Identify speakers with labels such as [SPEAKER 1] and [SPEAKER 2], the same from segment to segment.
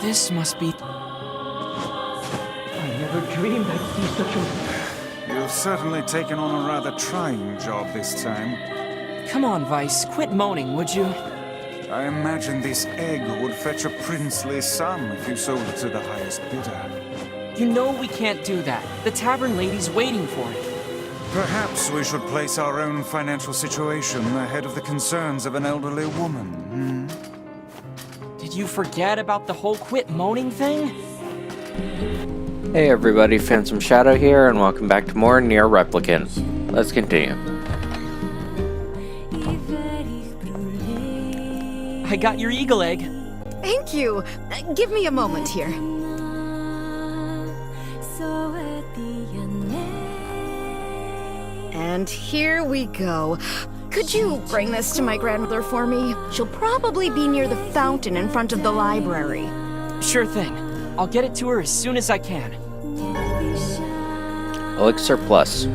[SPEAKER 1] This must be... I never dreamed I'd see such a...
[SPEAKER 2] You've certainly taken on a rather trying job this time.
[SPEAKER 1] Come on, Vice, quit moaning, would you?
[SPEAKER 2] I imagine this egg would fetch a princely sum if you sold it to the highest bidder.
[SPEAKER 1] You know we can't do that. The tavern lady's waiting for it.
[SPEAKER 2] Perhaps we should place our own financial situation ahead of the concerns of an elderly woman,
[SPEAKER 1] Did you forget about the whole quit moaning thing?
[SPEAKER 3] Hey everybody, Phantom Shadow here, and welcome back to more Nier Replicant. Let's continue.
[SPEAKER 1] I got your eagle egg.
[SPEAKER 4] Thank you. Give me a moment here. And here we go. Could you bring this to my grandmother for me? She'll probably be near the fountain in front of the library.
[SPEAKER 1] Sure thing. I'll get it to her as soon as I can.
[SPEAKER 3] Elixir Plus.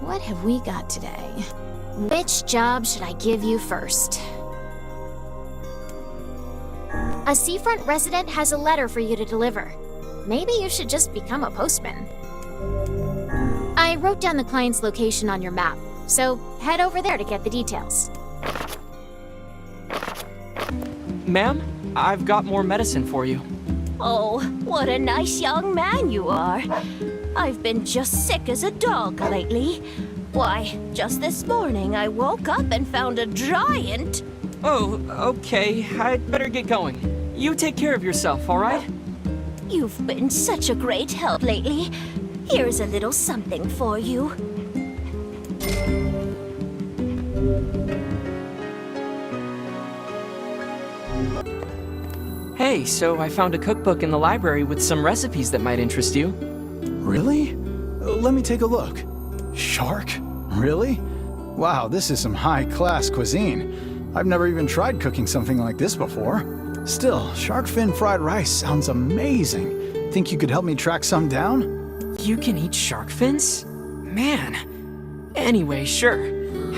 [SPEAKER 5] What have we got today? Which job should I give you first? A seafront resident has a letter for you to deliver. Maybe you should just become a postman. I wrote down the client's location on your map, so head over there to get the details.
[SPEAKER 1] Ma'am, I've got more medicine for you.
[SPEAKER 6] Oh, what a nice young man you are. I've been just sick as a dog lately. Why, just this morning I woke up and found a giant.
[SPEAKER 1] Oh, okay. I'd better get going. You take care of yourself, all right?
[SPEAKER 6] You've been such a great help lately. Here's a little something for you.
[SPEAKER 1] Hey, so I found a cookbook in the library with some recipes that might interest you.
[SPEAKER 7] Really? Let me take a look. Shark? Really? Wow, this is some high-class cuisine. I've never even tried cooking something like this before. Still, shark fin fried rice sounds amazing. Think you could help me track some down?
[SPEAKER 1] You can eat shark fins? Man. Anyway, sure.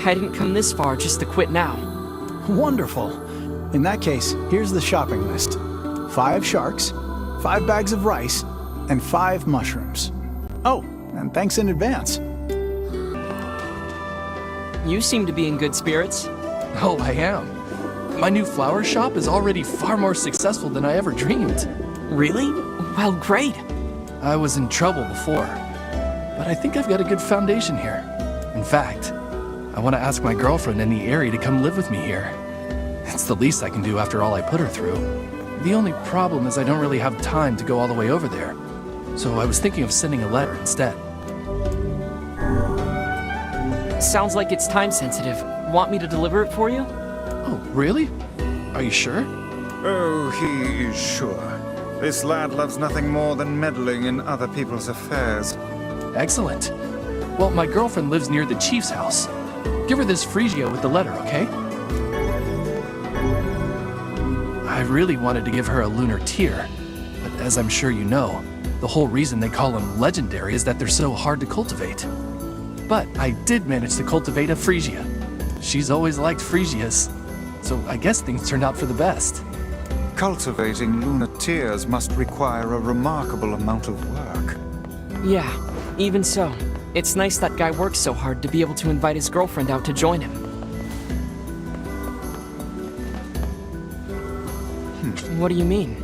[SPEAKER 1] I didn't come this far just to quit now.
[SPEAKER 7] Wonderful. In that case, here's the shopping list. 5 sharks, 5 bags of rice, and 5 mushrooms. Oh, and thanks in advance.
[SPEAKER 1] You seem to be in good spirits.
[SPEAKER 8] Oh, I am. My new flower shop is already far more successful than I ever dreamed.
[SPEAKER 1] Really? Well, great.
[SPEAKER 8] I was in trouble before, but I think I've got a good foundation here. In fact, I want to ask my girlfriend in the area to come live with me here. It's the least I can do after all I put her through. The only problem is I don't really have time to go all the way over there, so I was thinking of sending a letter instead.
[SPEAKER 1] Sounds like it's time sensitive. Want me to deliver it for you?
[SPEAKER 8] Oh, really? Are you sure?
[SPEAKER 2] Oh, he is sure. This lad loves nothing more than meddling in other people's affairs.
[SPEAKER 8] Excellent. Well, my girlfriend lives near the chief's house. Give her this Phrygia with the letter, okay? I really wanted to give her a lunar tear, but as I'm sure you know, the whole reason they call them legendary is that they're so hard to cultivate. But I did manage to cultivate a Phrygia. She's always liked Phrygias, so I guess things turned out for the best.
[SPEAKER 2] Cultivating lunar tears must require a remarkable amount of work.
[SPEAKER 1] Yeah, even so. It's nice that guy works so hard to be able to invite his girlfriend out to join him. What do you mean?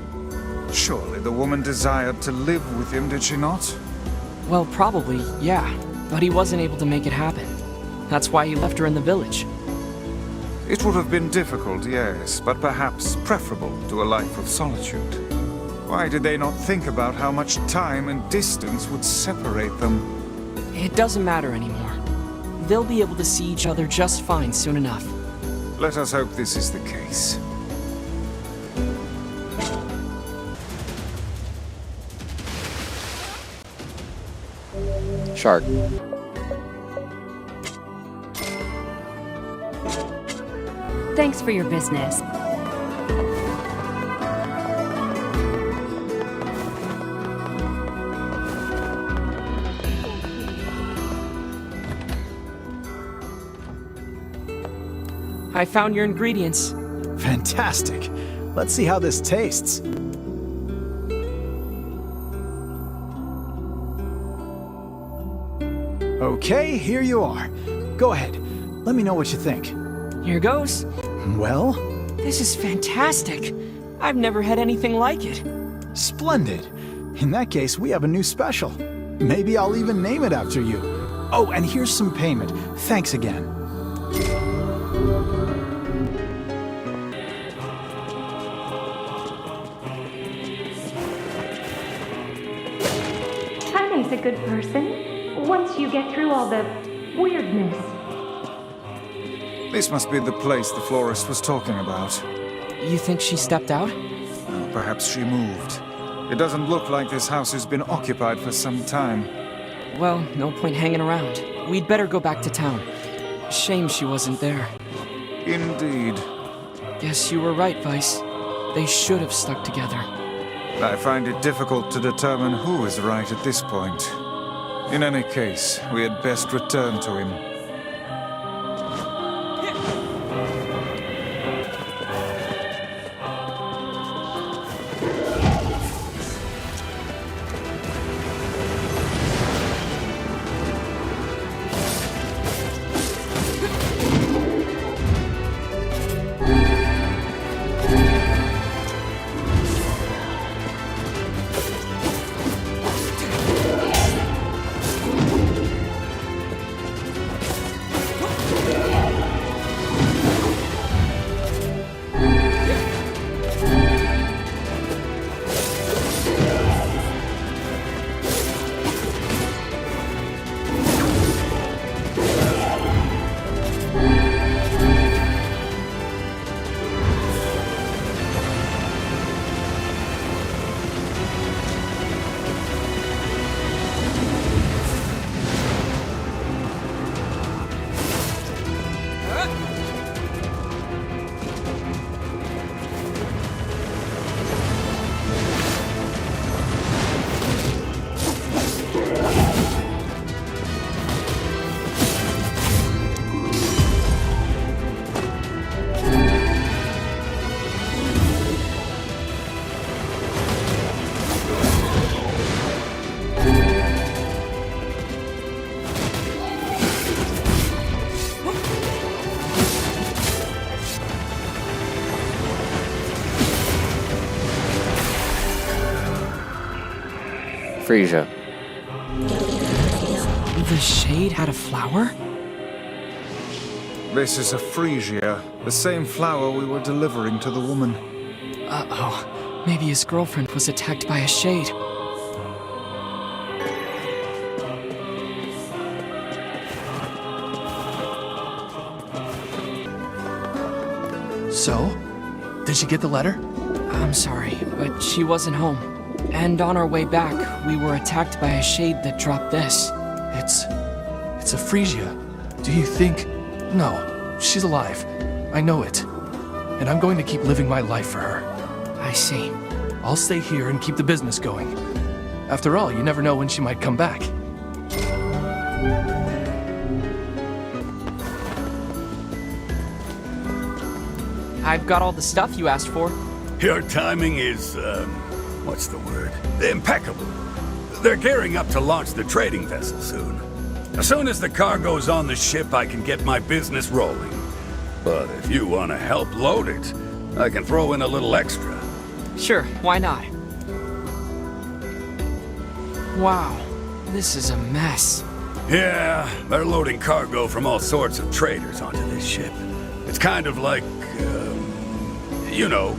[SPEAKER 2] Surely the woman desired to live with him, did she not?
[SPEAKER 1] Well, probably, yeah. But he wasn't able to make it happen. That's why he left her in the village.
[SPEAKER 2] It would have been difficult, yes, but perhaps preferable to a life of solitude. Why did they not think about how much time and distance would separate them?
[SPEAKER 1] It doesn't matter anymore. They'll be able to see each other just fine soon enough.
[SPEAKER 2] Let us hope this is the case.
[SPEAKER 3] Shark.
[SPEAKER 9] Thanks for your business.
[SPEAKER 1] I found your ingredients.
[SPEAKER 7] Fantastic. Let's see how this tastes. Okay, here you are. Go ahead. Let me know what you think.
[SPEAKER 1] Here goes.
[SPEAKER 7] Well?
[SPEAKER 1] This is fantastic. I've never had anything like it.
[SPEAKER 7] Splendid. In that case, we have a new special. Maybe I'll even name it after you. Oh, and here's some payment. Thanks again.
[SPEAKER 10] China's a good person, once you get through all the weirdness.
[SPEAKER 2] This must be the place the florist was talking about.
[SPEAKER 1] You think she stepped out?
[SPEAKER 2] Perhaps she moved. It doesn't look like this house has been occupied for some time.
[SPEAKER 1] Well, no point hanging around. We'd better go back to town. Shame she wasn't there.
[SPEAKER 2] Indeed.
[SPEAKER 1] Guess you were right, Vice. They should have stuck together.
[SPEAKER 2] I find it difficult to determine who is right at this point. In any case, we had best return to him.
[SPEAKER 3] Frisia.
[SPEAKER 1] The shade had a flower?
[SPEAKER 2] This is a freesia, the same flower we were delivering to the woman.
[SPEAKER 1] Uh-oh. Maybe his girlfriend was attacked by a shade.
[SPEAKER 8] So? Did she get the letter?
[SPEAKER 1] I'm sorry, but she wasn't home. And on our way back, we were attacked by a shade that dropped this.
[SPEAKER 8] It's a Frisia. Do you think... No, she's alive. I know it. And I'm going to keep living my life for her.
[SPEAKER 1] I see.
[SPEAKER 8] I'll stay here and keep the business going. After all, you never know when she might come back.
[SPEAKER 1] I've got all the stuff you asked for.
[SPEAKER 11] Your timing is, what's the word? Impeccable. They're gearing up to launch the trading vessel soon. As soon as the cargo's on the ship, I can get my business rolling. But if you want to help load it, I can throw in a little extra.
[SPEAKER 1] Sure, why not? Wow, this is a mess.
[SPEAKER 11] Yeah, they're loading cargo from all sorts of traders onto this ship. It's kind of like, you know,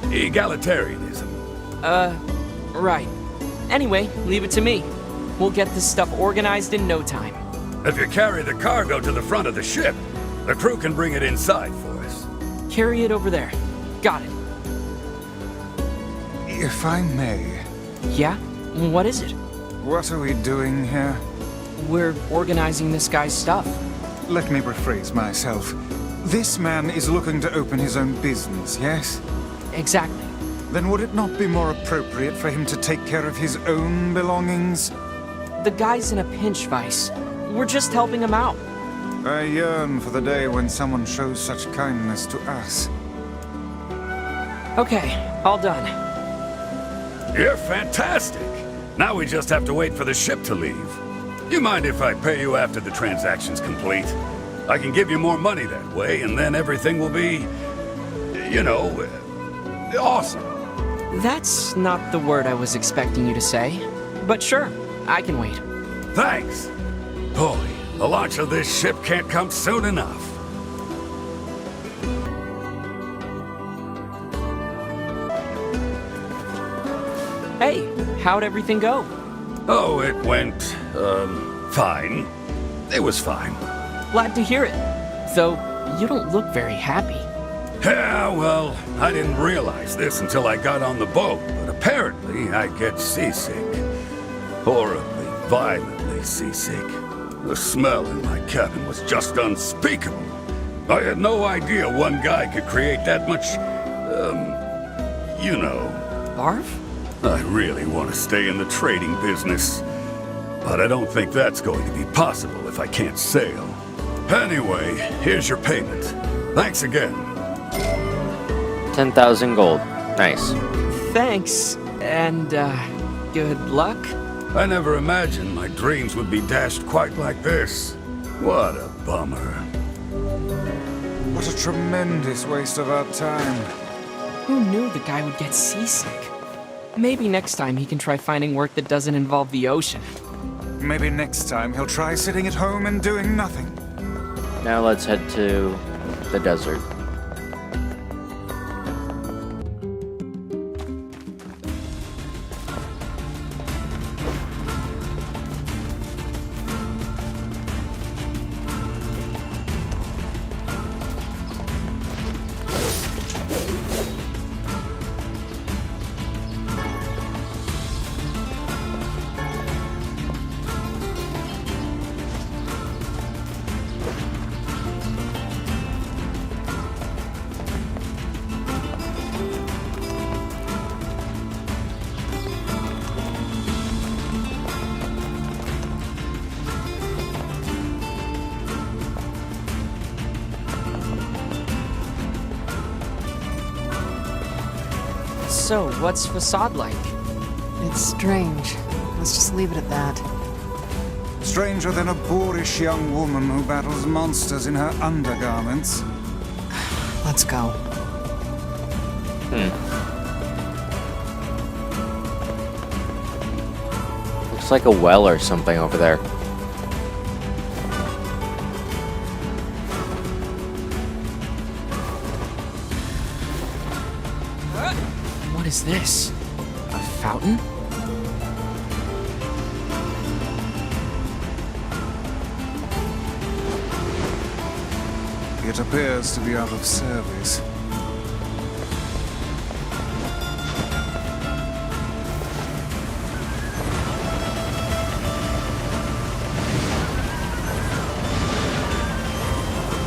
[SPEAKER 11] egalitarianism.
[SPEAKER 1] Right. Anyway, leave it to me. We'll get this stuff organized in no time.
[SPEAKER 11] If you carry the cargo to the front of the ship, the crew can bring it inside for us.
[SPEAKER 1] Carry it over there. Got it.
[SPEAKER 2] If I may,
[SPEAKER 1] Yeah? What is it?
[SPEAKER 2] what are we doing here?
[SPEAKER 1] We're organizing this guy's stuff.
[SPEAKER 2] Let me rephrase myself. This man is looking to open his own business, yes?
[SPEAKER 1] Exactly.
[SPEAKER 2] Then would it not be more appropriate for him to take care of his own belongings?
[SPEAKER 1] The guy's in a pinch, Vice. We're just helping him out.
[SPEAKER 2] I yearn for the day when someone shows such kindness to us.
[SPEAKER 1] Okay, all done.
[SPEAKER 11] You're fantastic. Now we just have to wait for the ship to leave. You mind if I pay you after the transaction's complete? I can give you more money that way, and then everything will be, you know, awesome.
[SPEAKER 1] That's not the word I was expecting you to say. But sure, I can wait.
[SPEAKER 11] Thanks. Boy, the launch of this ship can't come soon enough.
[SPEAKER 1] Hey, how'd everything go?
[SPEAKER 11] Oh, it went, fine. It was fine.
[SPEAKER 1] Glad to hear it. Though, you don't look very happy.
[SPEAKER 11] Yeah, well, I didn't realize this until I got on the boat, but apparently I get seasick. Horribly, violently seasick. The smell in my cabin was just unspeakable. I had no idea one guy could create that much, you know.
[SPEAKER 1] Barf?
[SPEAKER 11] I really want to stay in the trading business, but I don't think that's going to be possible if I can't sail. Anyway, here's your payment. Thanks again.
[SPEAKER 3] 10,000 gold. Nice.
[SPEAKER 1] Thanks, and, good luck?
[SPEAKER 11] I never imagined my dreams would be dashed quite like this. What a bummer.
[SPEAKER 2] What a tremendous waste of our time.
[SPEAKER 1] Who knew the guy would get seasick? Maybe next time he can try finding work that doesn't involve the ocean.
[SPEAKER 2] Maybe next time he'll try sitting at home and doing nothing.
[SPEAKER 3] Now let's head to the desert.
[SPEAKER 1] So, what's Facade like?
[SPEAKER 12] It's strange. Let's just leave it at that.
[SPEAKER 2] Stranger than a boorish young woman who battles monsters in her undergarments.
[SPEAKER 12] Let's go.
[SPEAKER 3] Looks like a well or something over there.
[SPEAKER 1] What is this? A fountain?
[SPEAKER 2] It appears to be out of service.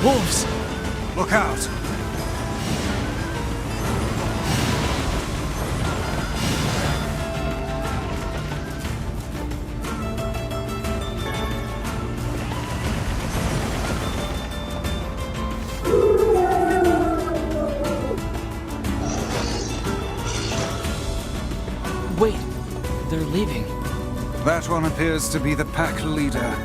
[SPEAKER 1] Wolves!
[SPEAKER 2] Look out!
[SPEAKER 1] Wait, they're leaving.
[SPEAKER 2] That one appears to be the pack leader.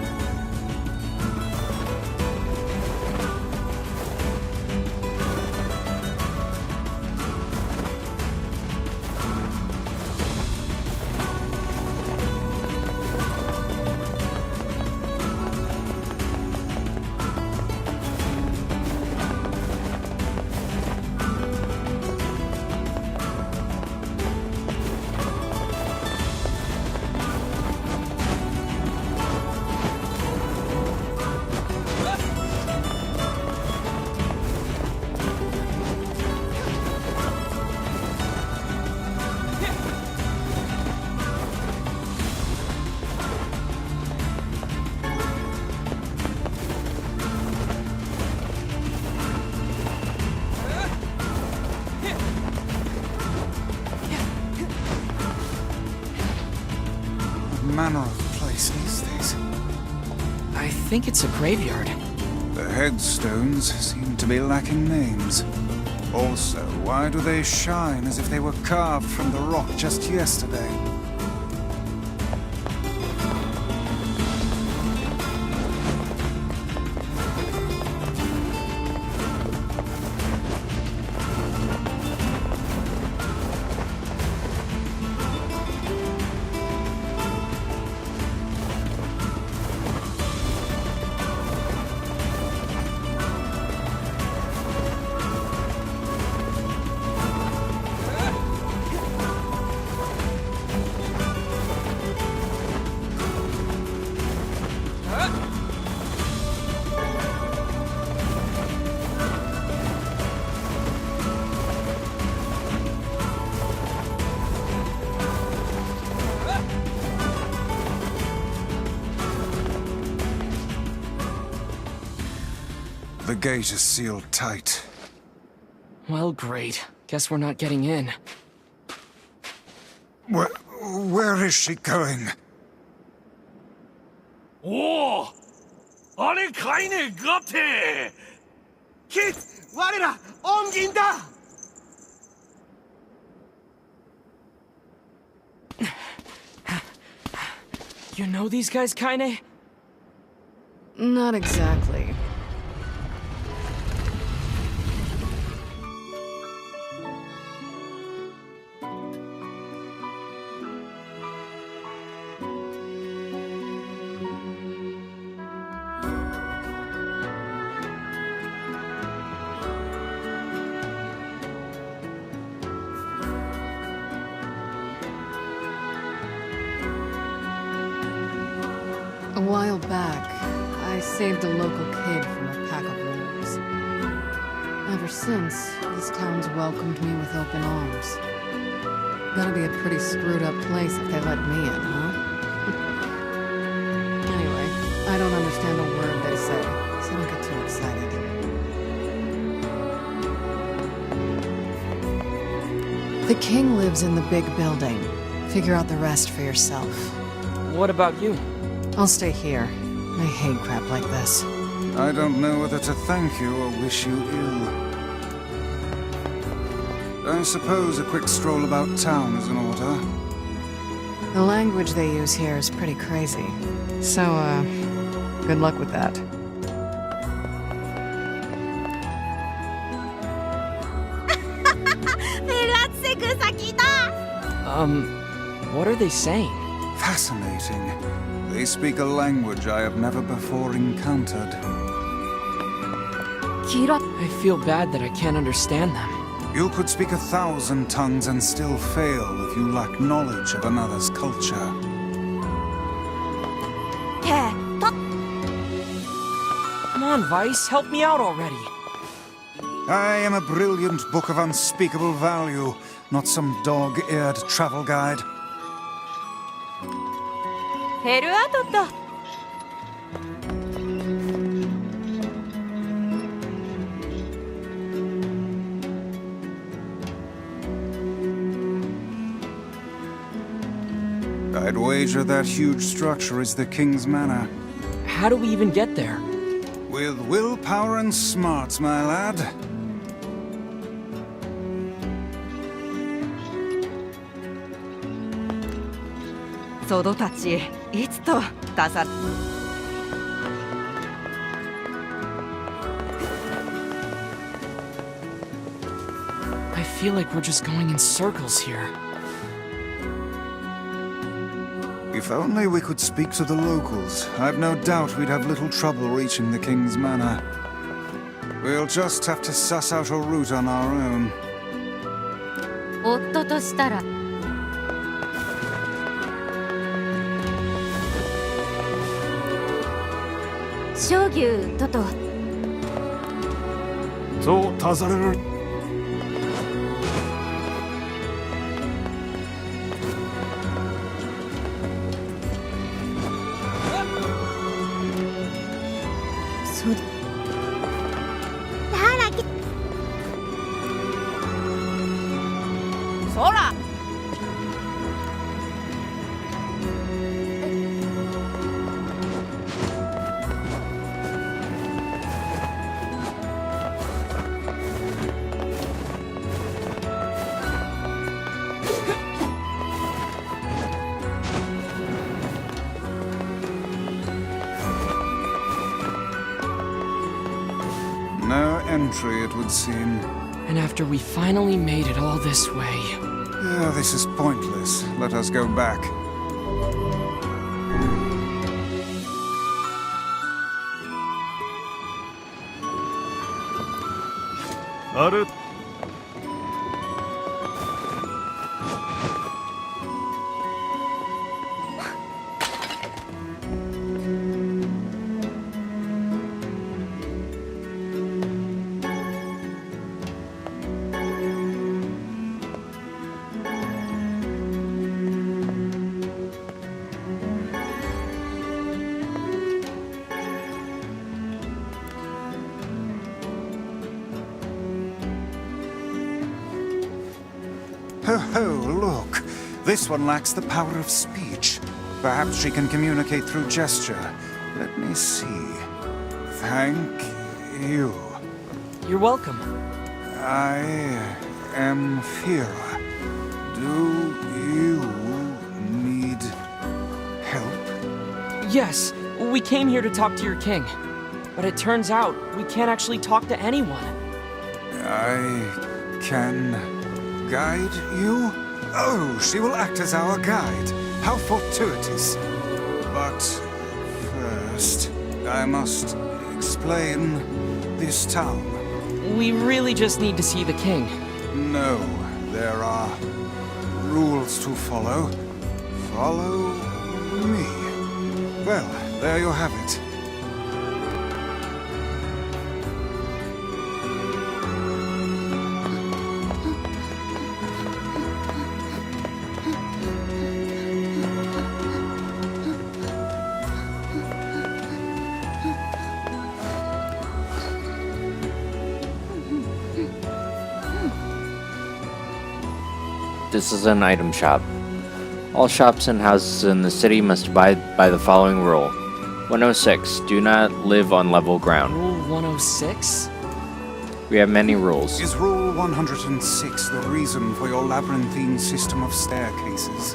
[SPEAKER 2] Manner of place is this?
[SPEAKER 1] I think it's a graveyard.
[SPEAKER 2] The headstones seem to be lacking names. Also, why do they shine as if they were carved from the rock just yesterday? The gate is sealed tight.
[SPEAKER 1] Well, great. Guess we're not getting in.
[SPEAKER 2] Where is she going?
[SPEAKER 11] 오! 아니 가인의 같아! 킷! 와르라! 옮긴다!
[SPEAKER 1] You know these guys, Kaine?
[SPEAKER 12] Not exactly. A while back, I saved a local kid from a pack of wolves. Ever since, this town's welcomed me with open arms. Gotta be a pretty screwed up place if they let me in, huh? Anyway, I don't understand a word they say, so don't get too excited. The king lives in the big building. Figure out the rest for yourself.
[SPEAKER 1] What about you?
[SPEAKER 12] I'll stay here. I hate crap like this.
[SPEAKER 2] I don't know whether to thank you or wish you ill. I suppose a quick stroll about town is in order.
[SPEAKER 12] The language they use here is pretty crazy. So, good luck with that.
[SPEAKER 1] What are they saying?
[SPEAKER 2] Fascinating. They speak a language I have never before encountered.
[SPEAKER 1] I feel bad that I can't understand them.
[SPEAKER 2] You could speak 1,000 tongues and still fail if you lack knowledge of another's culture.
[SPEAKER 1] Come on, Vice, help me out already.
[SPEAKER 2] I am a brilliant book of unspeakable value, not some dog-eared travel guide. I'd wager that huge structure is the king's manor.
[SPEAKER 1] How do we even get there?
[SPEAKER 2] With willpower and smarts, my lad.
[SPEAKER 13] ソドたち、いつと出さ。
[SPEAKER 1] I feel like we're just going in circles here.
[SPEAKER 2] If only we could speak to the locals. I've no doubt we'd have little trouble reaching the king's manor. We'll just have to suss out a route on our own.
[SPEAKER 5] 夫としたら。将牛とと。
[SPEAKER 2] そう尋ねる。
[SPEAKER 5] そうだ。
[SPEAKER 13] そら。
[SPEAKER 2] entry, it would seem.
[SPEAKER 1] And after we finally made it all this way...
[SPEAKER 2] Yeah, this is pointless. Let us go back. Oh, look. This one lacks the power of speech. Perhaps she can communicate through gesture. Let me see. Thank you.
[SPEAKER 1] You're welcome.
[SPEAKER 2] I am Fira. Do you need help?
[SPEAKER 1] Yes, we came here to talk to your king. But it turns out we can't actually talk to anyone.
[SPEAKER 2] I can guide you? Oh, she will act as our guide. How fortuitous. But first, I must explain this town.
[SPEAKER 1] We really just need to see the king.
[SPEAKER 2] No, there are rules to follow. Follow me. Well, there you have it.
[SPEAKER 3] This is an item shop. All shops and houses in the city must abide by the following rule. 106. Do not live on level ground.
[SPEAKER 1] Rule 106?
[SPEAKER 3] We have many rules.
[SPEAKER 2] Is Rule 106 the reason for your labyrinthine system of staircases?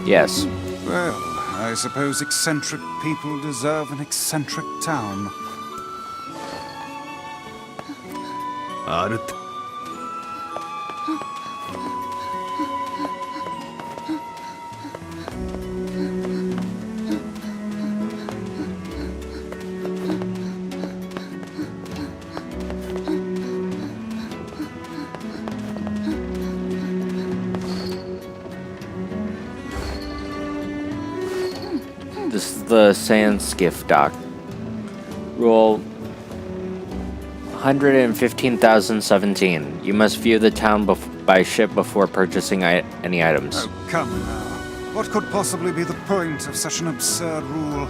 [SPEAKER 3] Yes.
[SPEAKER 2] Well, I suppose eccentric people deserve an eccentric town.
[SPEAKER 3] This is the Sand Skiff dock. Rule 115,017. You must view the town by ship before purchasing any items.
[SPEAKER 2] Oh, come now. What could possibly be the point of such an absurd rule?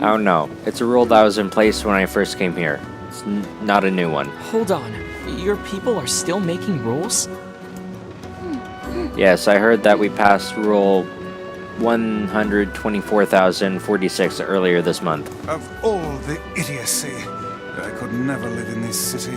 [SPEAKER 3] I don't know. It's a rule that was in place when I first came here. It's not a new one.
[SPEAKER 1] Hold on. Your people are still making rules?
[SPEAKER 3] Yes, I heard that we passed Rule 124,046 earlier this month.
[SPEAKER 2] Of all the idiocy, I could never live in this city.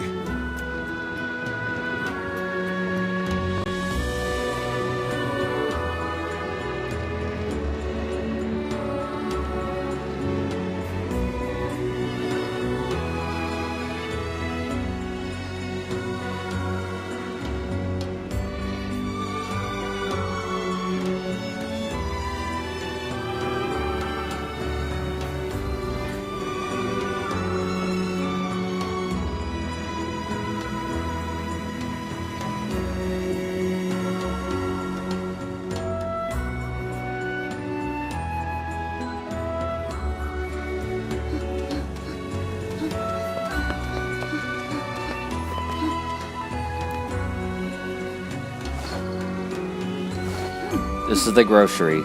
[SPEAKER 3] This is the grocery.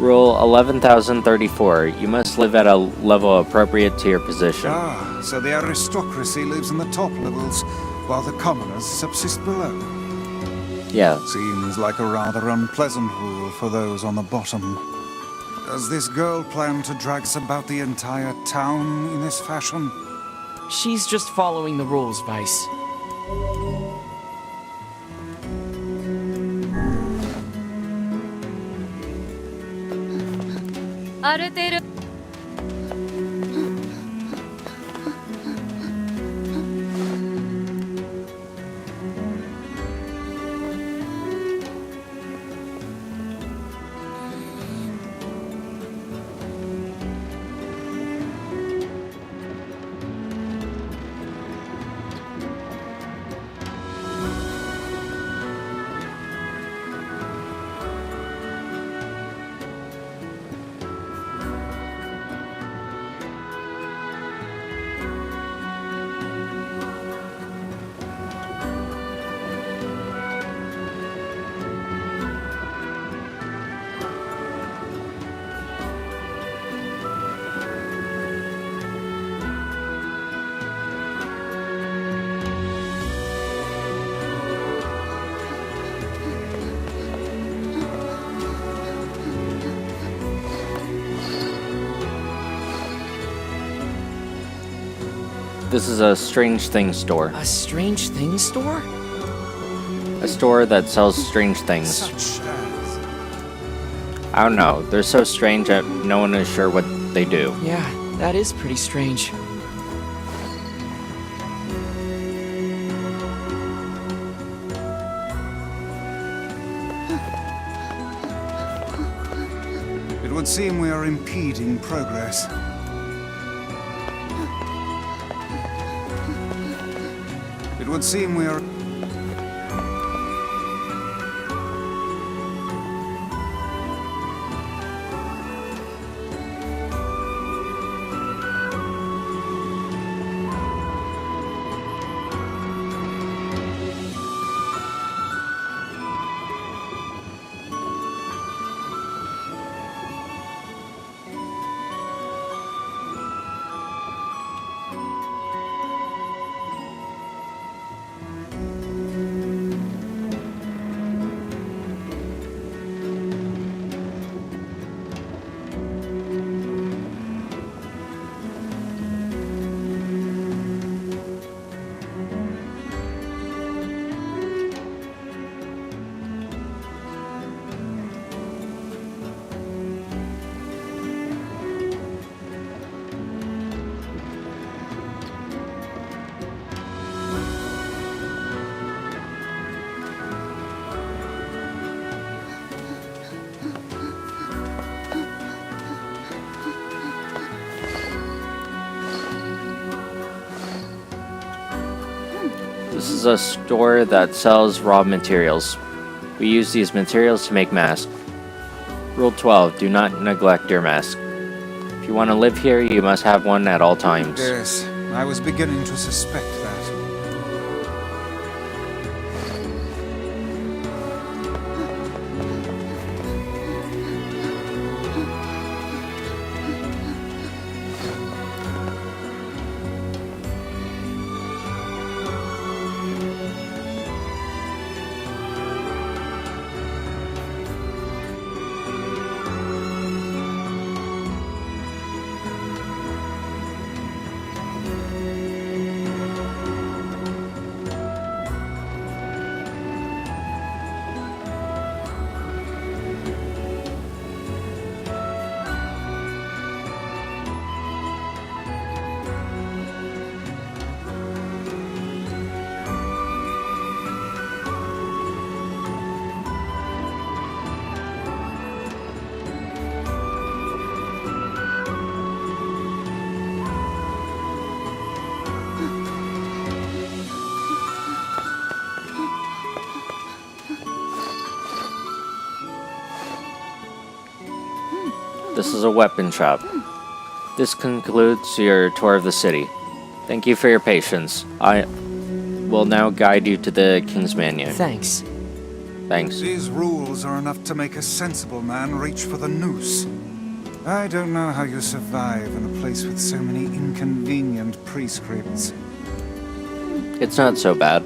[SPEAKER 3] Rule 11,034. You must live at a level appropriate to your position.
[SPEAKER 2] Ah, so the aristocracy lives in the top levels, while the commoners subsist below.
[SPEAKER 3] Yeah.
[SPEAKER 2] Seems like a rather unpleasant rule for those on the bottom. Does this girl plan to drag us about the entire town in this fashion?
[SPEAKER 1] She's just following the rules, Vice.
[SPEAKER 3] This is a strange things store.
[SPEAKER 1] A strange things store?
[SPEAKER 3] A store that sells strange things.
[SPEAKER 2] Such as...
[SPEAKER 3] I don't know, they're so strange that no one is sure what they do.
[SPEAKER 1] Yeah, that is pretty strange.
[SPEAKER 2] It would seem we are impeding progress. It would seem we are...
[SPEAKER 3] This is a store that sells raw materials. We use these materials to make masks. Rule 12, do not neglect your mask. If you want to live here, you must have one at all times.
[SPEAKER 2] Yes, I was beginning to suspect that.
[SPEAKER 3] This is a weapon shop. This concludes your tour of the city. Thank you for your patience. I will now guide you to the King's Menu.
[SPEAKER 1] Thanks.
[SPEAKER 3] Thanks.
[SPEAKER 2] These rules are enough to make a sensible man reach for the noose. I don't know how you survive in a place with so many inconvenient prescripts.
[SPEAKER 3] It's not so bad.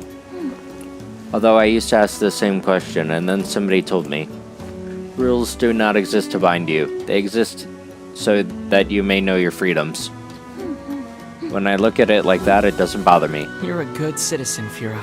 [SPEAKER 3] Although I used to ask the same question, and then somebody told me. Rules do not exist to bind you. They exist so that you may know your freedoms. When I look at it like that, it doesn't bother me.
[SPEAKER 1] You're a good citizen, Fira.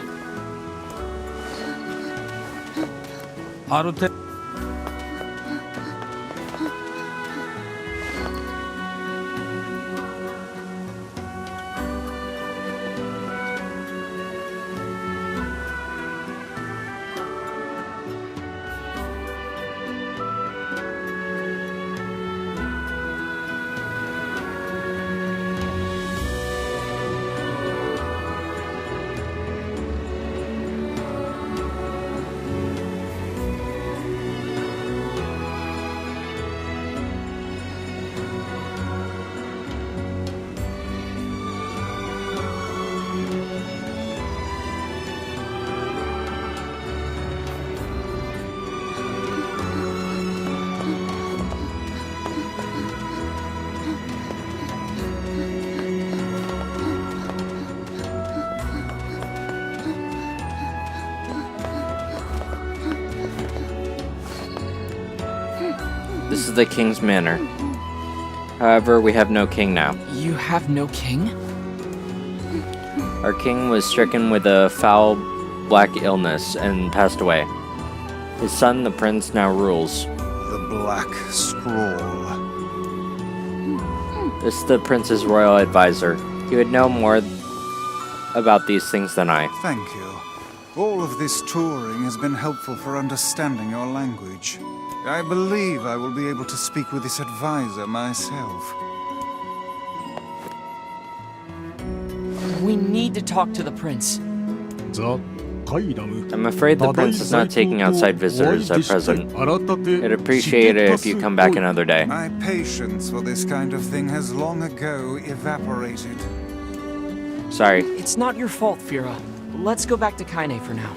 [SPEAKER 3] This is the King's Manor. However, we have no king now.
[SPEAKER 1] You have no king?
[SPEAKER 3] Our king was stricken with a foul black illness and passed away. His son, the prince, now rules.
[SPEAKER 2] The Black Scroll.
[SPEAKER 3] This is the prince's royal advisor. He would know more about these things than I.
[SPEAKER 2] Thank you. All of this touring has been helpful for understanding your language. I believe I will be able to speak with this advisor myself.
[SPEAKER 1] We need to talk to the prince.
[SPEAKER 3] I'm afraid the prince is not taking outside visitors at present. I'd appreciate it if you come back another day.
[SPEAKER 2] My patience for this kind of thing has long ago evaporated.
[SPEAKER 3] Sorry.
[SPEAKER 1] It's not your fault, Fira. Let's go back to Kaine for now.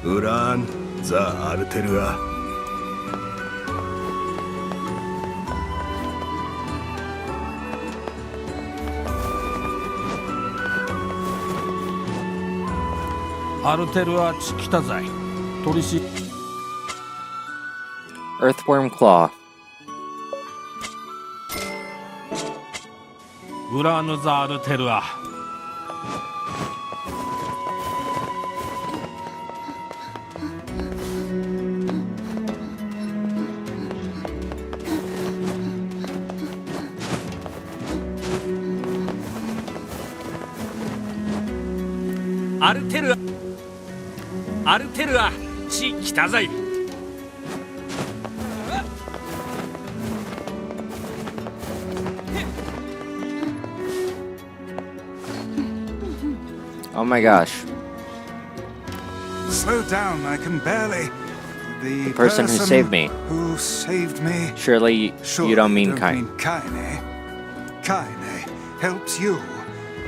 [SPEAKER 14] Uran, za Arterua.
[SPEAKER 3] Earthworm Claw. Oh my gosh.
[SPEAKER 2] Slow down, I can barely. The
[SPEAKER 3] person who saved me.
[SPEAKER 2] Who saved me?
[SPEAKER 3] Surely you don't mean Kaine.
[SPEAKER 2] Kaine. Kaine helps you.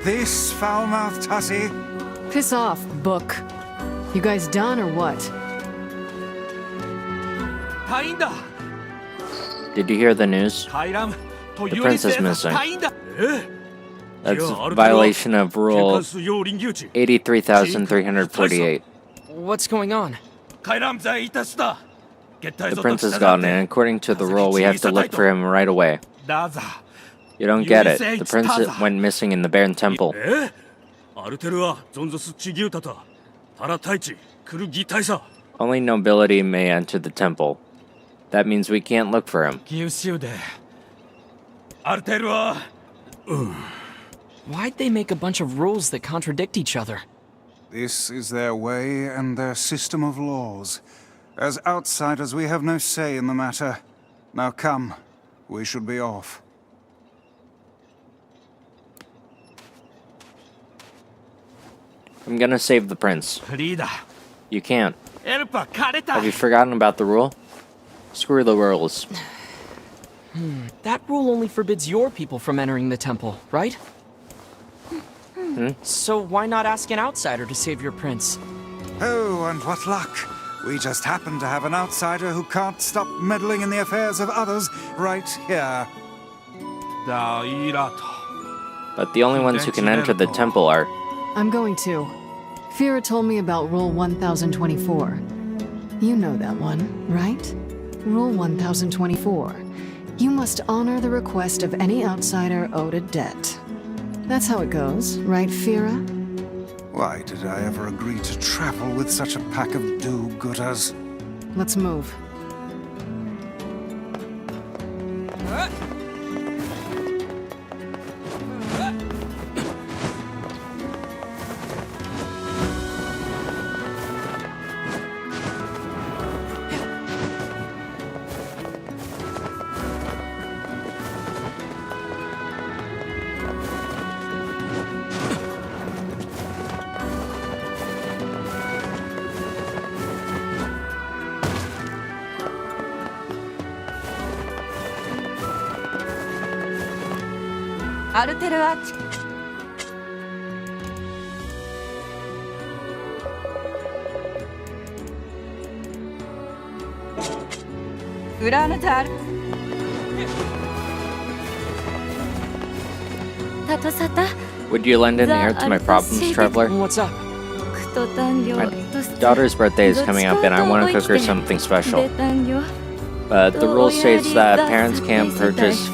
[SPEAKER 2] This foul-mouthed hussy?
[SPEAKER 12] Piss off, book. You guys done or what?
[SPEAKER 3] Did you hear the news? The prince is missing. That's a violation of Rule 83,348.
[SPEAKER 1] What's going on?
[SPEAKER 3] The prince is gone, and according to the rule, we have to look for him right away. You don't get it. The prince went missing in the Baron Temple. Only nobility may enter the temple. That means we can't look for him.
[SPEAKER 1] Why'd they make a bunch of rules that contradict each other?
[SPEAKER 2] This is their way and their system of laws. As outsiders, we have no say in the matter. Now come, we should be off.
[SPEAKER 3] I'm gonna save the prince. You can't. Have you forgotten about the rule? Screw the rules.
[SPEAKER 1] That rule only forbids your people from entering the temple, right? So why not ask an outsider to save your prince?
[SPEAKER 2] Oh, and what luck! We just happen to have an outsider who can't stop meddling in the affairs of others right here.
[SPEAKER 3] But the only ones who can enter the temple are...
[SPEAKER 12] I'm going to. Fira told me about Rule 1024. You know that one, right? Rule 1024. You must honor the request of any outsider owed a debt. That's how it goes, right, Fira?
[SPEAKER 2] Why did I ever agree to travel with such a pack of do-gooders?
[SPEAKER 12] Let's move.
[SPEAKER 3] Would you lend an ear to my problems, traveler?
[SPEAKER 1] What's up?
[SPEAKER 3] My daughter's birthday is coming up and I want to cook her something special. But the rule states that parents can't purchase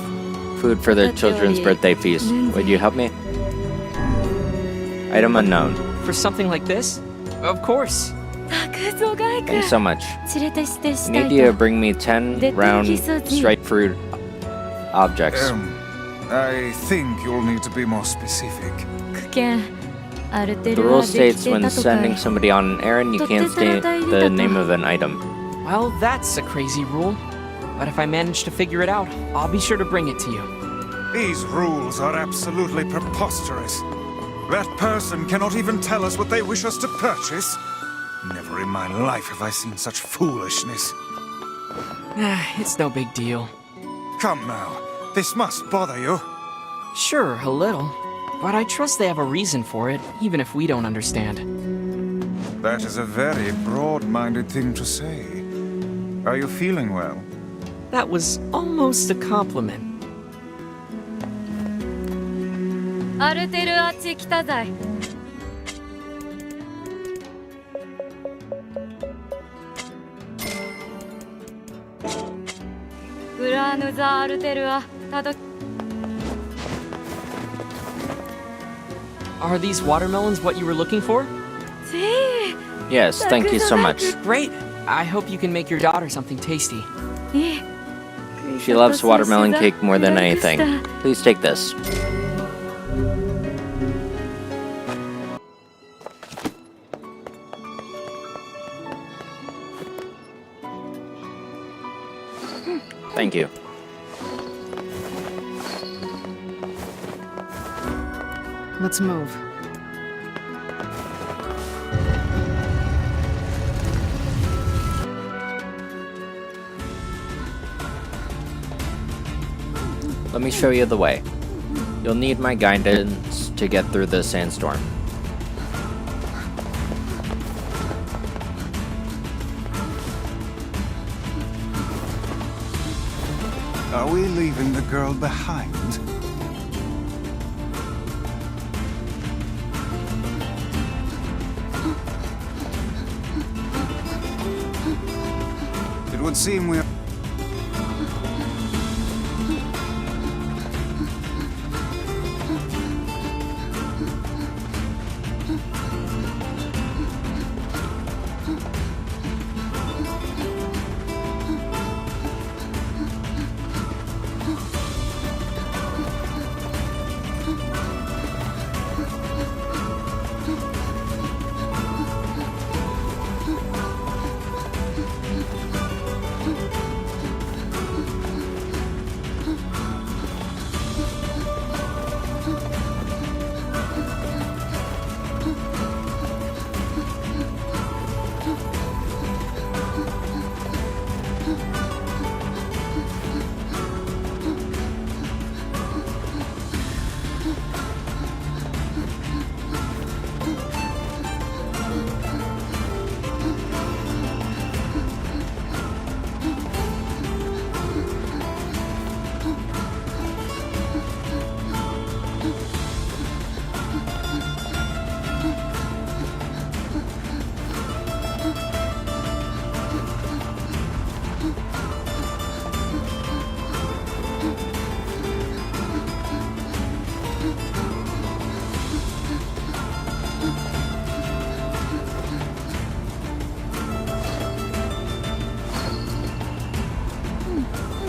[SPEAKER 3] food for their children's birthday feast. Would you help me? Item unknown.
[SPEAKER 1] For something like this? Of course.
[SPEAKER 3] Thanks so much. I need you to bring me 10 round striped fruit objects.
[SPEAKER 2] I think you'll need to be more specific.
[SPEAKER 3] The rule states when sending somebody on an errand, you can't state the name of an item.
[SPEAKER 1] Well, that's a crazy rule. But if I manage to figure it out, I'll be sure to bring it to you.
[SPEAKER 2] These rules are absolutely preposterous. That person cannot even tell us what they wish us to purchase. Never in my life have I seen such foolishness.
[SPEAKER 1] It's no big deal.
[SPEAKER 2] Come now, this must bother you.
[SPEAKER 1] Sure, a little. But I trust they have a reason for it, even if we don't understand.
[SPEAKER 2] That is a very broad-minded thing to say. Are you feeling well?
[SPEAKER 1] That was almost a compliment. Are these watermelons what you were looking for?
[SPEAKER 3] Yes, thank you so much.
[SPEAKER 1] Great. I hope you can make your daughter something tasty.
[SPEAKER 3] She loves watermelon cake more than anything. Please take this. Thank you.
[SPEAKER 12] Let's move.
[SPEAKER 3] Let me show you the way. You'll need my guidance to get through the sandstorm.
[SPEAKER 2] Are we leaving the girl behind? It would seem we're...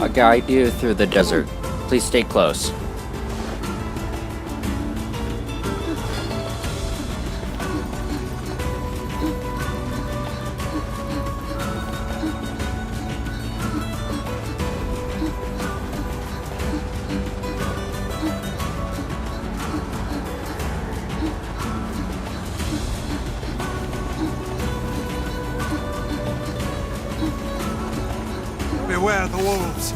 [SPEAKER 3] I'll guide you through the desert. Please stay close.
[SPEAKER 2] Beware the wolves.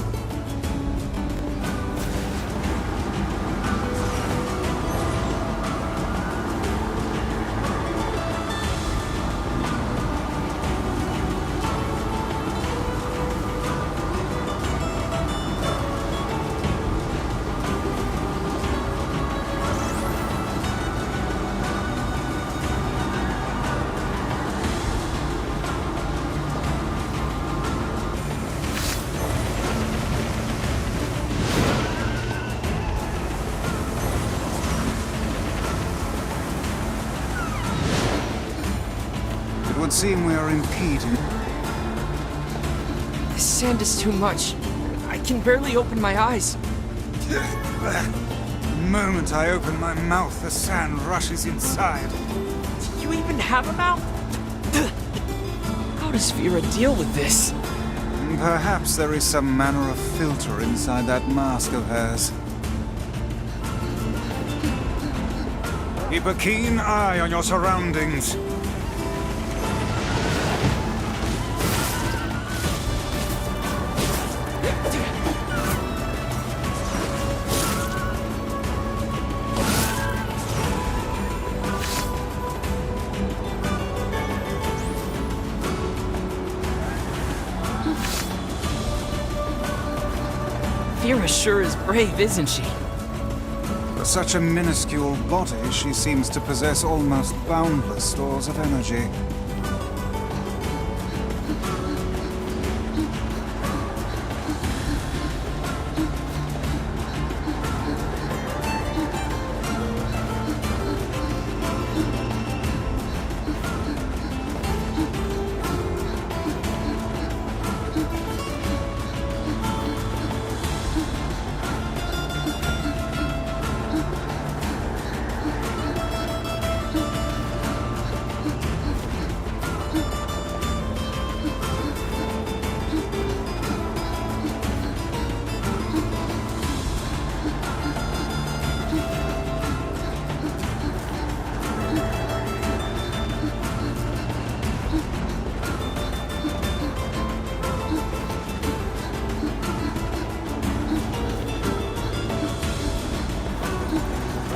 [SPEAKER 2] It would seem we are impeded.
[SPEAKER 1] The sand is too much. I can barely open my eyes.
[SPEAKER 2] The moment I open my mouth, the sand rushes inside.
[SPEAKER 1] Do you even have a mouth? How does Vera deal with this?
[SPEAKER 2] Perhaps there is some manner of filter inside that mask of hers. Keep a keen eye on your surroundings.
[SPEAKER 1] Vera sure is brave, isn't she?
[SPEAKER 2] For such a minuscule body, she seems to possess almost boundless stores of energy.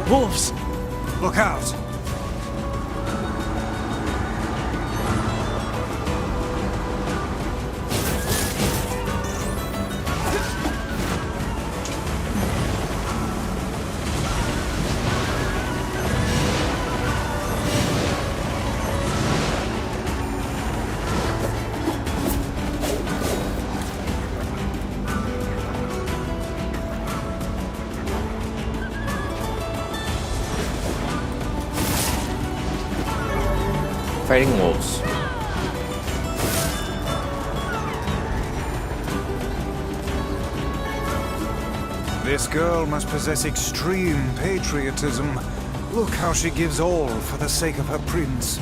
[SPEAKER 1] Wolves!
[SPEAKER 2] Look out!
[SPEAKER 3] Fighting wolves.
[SPEAKER 2] This girl must possess extreme patriotism. Look how she gives all for the sake of her prince.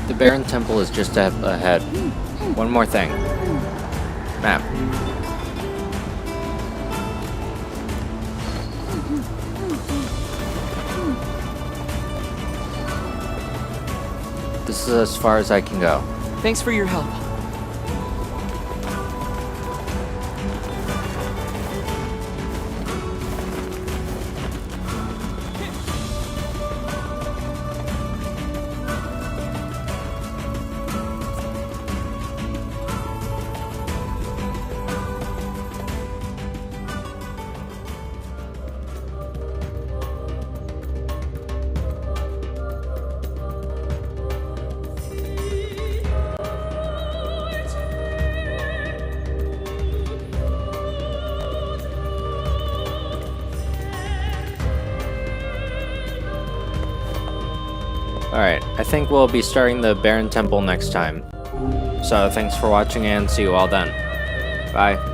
[SPEAKER 3] The Baron Temple is just ahead. One more thing. Map. This is as far as I can go.
[SPEAKER 1] Thanks for your help.
[SPEAKER 3] Alright, I think we'll be starting the Baron Temple next time. So thanks for watching and see you all then. Bye.